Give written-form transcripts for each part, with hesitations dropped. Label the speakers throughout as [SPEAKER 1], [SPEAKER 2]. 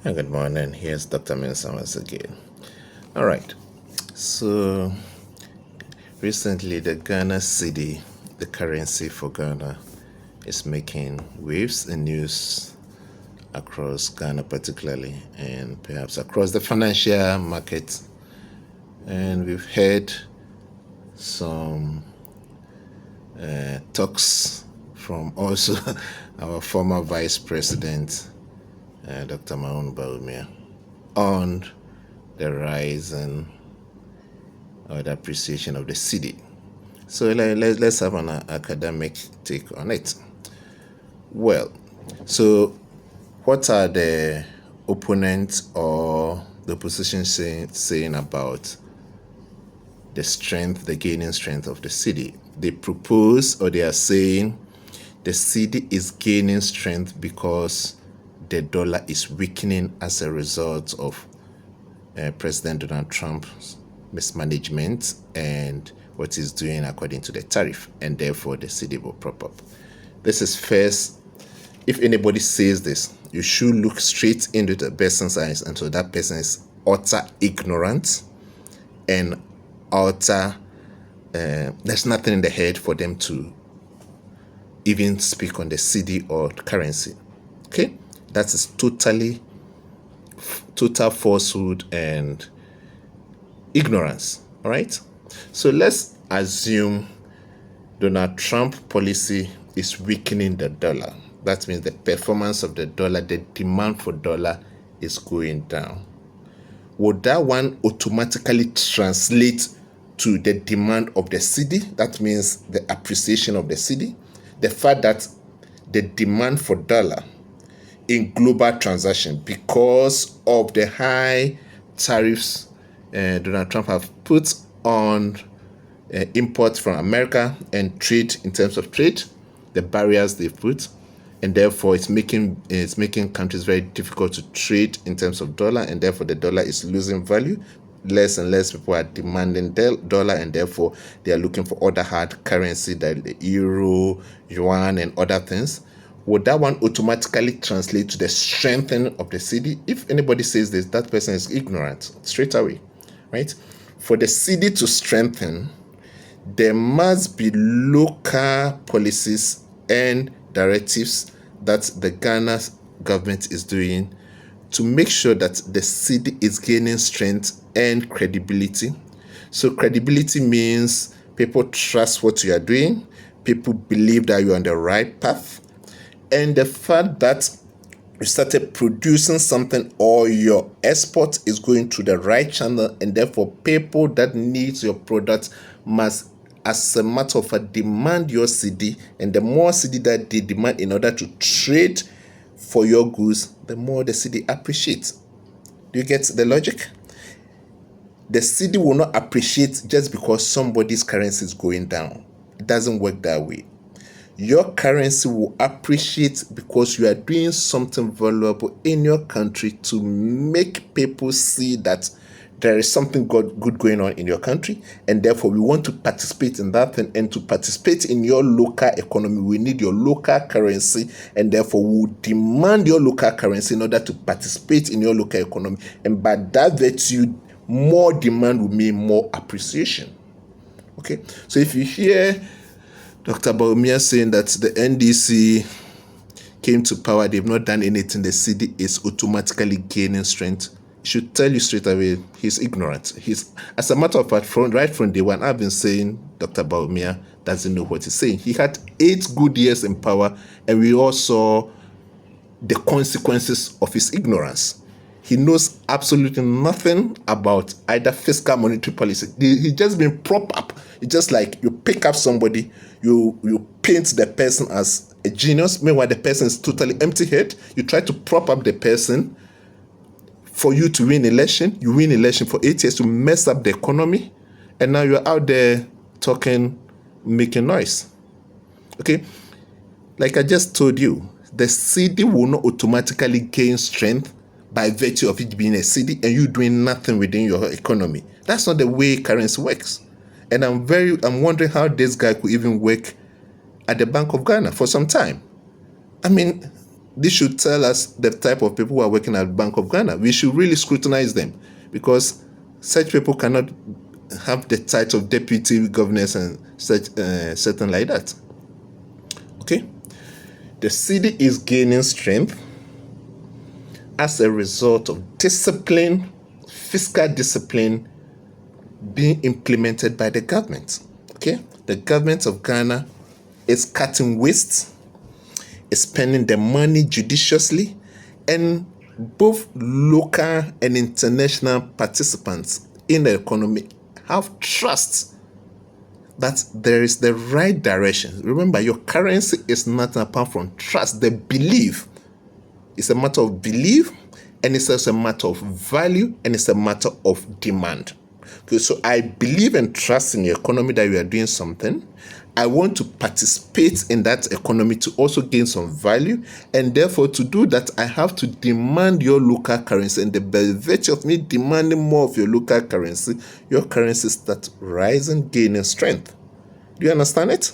[SPEAKER 1] Good morning. Here's Dr. Mensah once again. All right. So recently, the Ghana Cedi, the currency for Ghana, is making waves and news across Ghana, particularly, and perhaps across the financial market. And we've heard some talks from also our former Vice President, Dr. Mahmoud Bawumia, on the rise and or the appreciation of the cedi. So let's have an academic take on it. Well, so what are the opponents or the opposition saying about the gaining strength of the cedi? They propose, or they are saying the cedi is gaining strength because the dollar is weakening as a result of President Donald Trump's mismanagement and what he's doing according to the tariff, and therefore the cedi will prop up. This is first. If anybody says this, you should look straight into the person's eyes, and so that person is utter ignorant and utter. There's nothing in the head for them to even speak on the cedi or currency. Okay, that is total falsehood and ignorance. All right. So let's assume Donald Trump policy is weakening the dollar. That means the performance of the dollar, the demand for dollar is going down. Would that one automatically translate to the demand of the cedi? That means the appreciation of the cedi. The fact that the demand for dollar in global transaction, because of the high tariffs Donald Trump have put on imports from America and trade, in terms of trade, the barriers they've put, and therefore it's making countries very difficult to trade in terms of dollar, and therefore the dollar is losing value. Less and less people are demanding dollar, and therefore they are looking for other hard currency, like the euro, yuan, and other things. Would that one automatically translate to the strengthening of the cedi? If anybody says this, that person is ignorant straight away, right? For the cedi to strengthen, there must be local policies and directives that the Ghana government is doing to make sure that the cedi is gaining strength and credibility. So credibility means people trust what you are doing, people believe that you're on the right path, and the fact that you started producing something or your export is going through the right channel, and therefore people that need your product must, as a matter of fact, demand your cedi, and the more cedi that they demand in order to trade for your goods, the more the cedi appreciates. Do you get the logic? The cedi will not appreciate just because somebody's currency is going down. It doesn't work that way. Your currency will appreciate because you are doing something valuable in your country to make people see that there is something good going on in your country, and therefore we want to participate in that thing. And to participate in your local economy, we need your local currency, and therefore we will demand your local currency in order to participate in your local economy. And by that virtue, more demand will mean more appreciation. Okay, so if you hear Dr. Bawumia saying that the NDC came to power, they've not done anything, the cedi is automatically gaining strength, he should tell you straight away he's ignorant. As a matter of fact, right from day one, I've been saying Dr. Bawumia doesn't know what he's saying. He had 8 good years in power, and we all saw the consequences of his ignorance. He knows absolutely nothing about either fiscal monetary policy. He's just been propped up. It's just like you pick up somebody, you paint the person as a genius, meanwhile the person is totally empty head. You try to prop up the person for you to win election. You win election for 8 years to mess up the economy, and now you're out there talking, making noise. Okay, like I just told you, the cedi will not automatically gain strength by virtue of it being a cedi and you doing nothing within your economy. That's not the way currency works. And I'm wondering how this guy could even work at the Bank of Ghana for some time. I mean, this should tell us the type of people who are working at Bank of Ghana. We should really scrutinize them, because such people cannot have the title of deputy governors and such something like that. Okay, the cedi is gaining strength as a result of discipline, fiscal discipline being implemented by the government. Okay, the government of Ghana is cutting waste, is spending the money judiciously, and both local and international participants in the economy have trust that there is the right direction. Remember, your currency is nothing apart from trust. The belief is a matter of belief, and it's also a matter of value, and it's a matter of demand. Okay, so I believe and trust in the economy that you are doing something. I want to participate in that economy to also gain some value, and therefore to do that, I have to demand your local currency, and by virtue of me demanding more of your local currency, your currency starts rising, gaining strength. Do you understand it?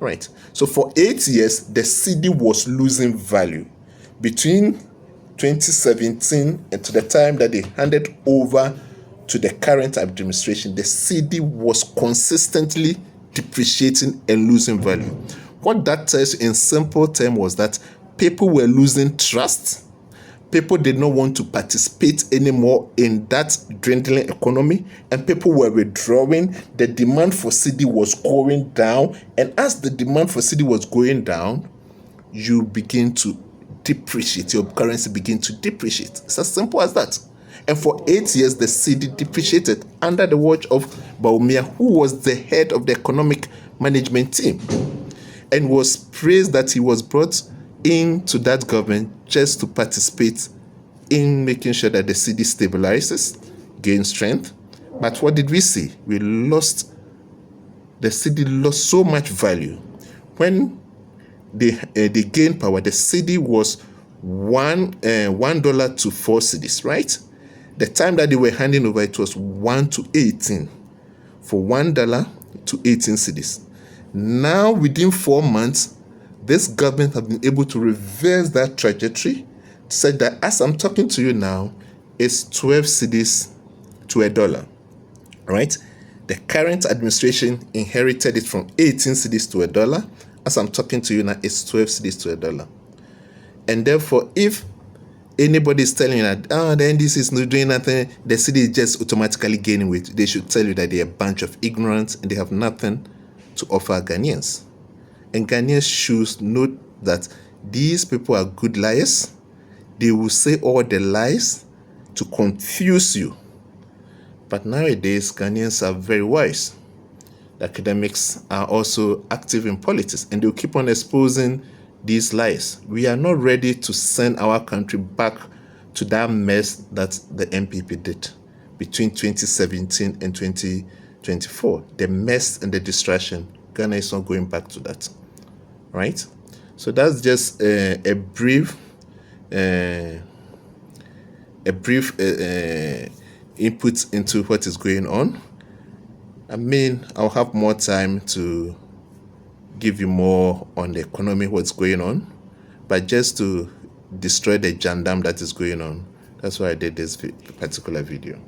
[SPEAKER 1] Right. So for 8 years, the cedi was losing value. Between 2017 and to the time that they handed over to the current administration, the cedi was consistently depreciating and losing value. What that tells you in simple terms was that people were losing trust. People did not want to participate anymore in that dwindling economy, and people were withdrawing. The demand for cedi was going down, and as the demand for cedi was going down, you begin to depreciate. Your currency begin to depreciate. It's as simple as that. And for 8 years, the cedi depreciated under the watch of Baumia, who was the head of the economic management team, and was praised that he was brought into that government just to participate in making sure that the cedi stabilizes, gains strength. But what did we see? The cedi lost so much value. When they gained power, the cedi was $1 to 4 cedis, right? The time that they were handing over, it was 1 to 18, for $1 to 18 cedis. Now, within 4 months, this government have been able to reverse that trajectory, such that as I'm talking to you now, it's 12 cedis to $1. Right? The current administration inherited it from 18 cedis to $1. As I'm talking to you now, it's 12 cedis to $1. And therefore, if anybody is telling you that, the NDC is not doing nothing, the cedi is just automatically gaining weight, they should tell you that they're a bunch of ignorance and they have nothing to offer Ghanaians. And Ghanaians should note that these people are good liars. They will say all the lies to confuse you. But nowadays, Ghanaians are very wise. The academics are also active in politics, and they'll keep on exposing these lies. We are not ready to send our country back to that mess that the MPP did between 2017 and 2024. The mess and the distraction. Ghana is not going back to that. Right? So that's just a brief input into what is going on. I mean, I'll have more time to give you more on the economy, what's going on, but just to destroy the jandam that is going on, that's why I did this particular video.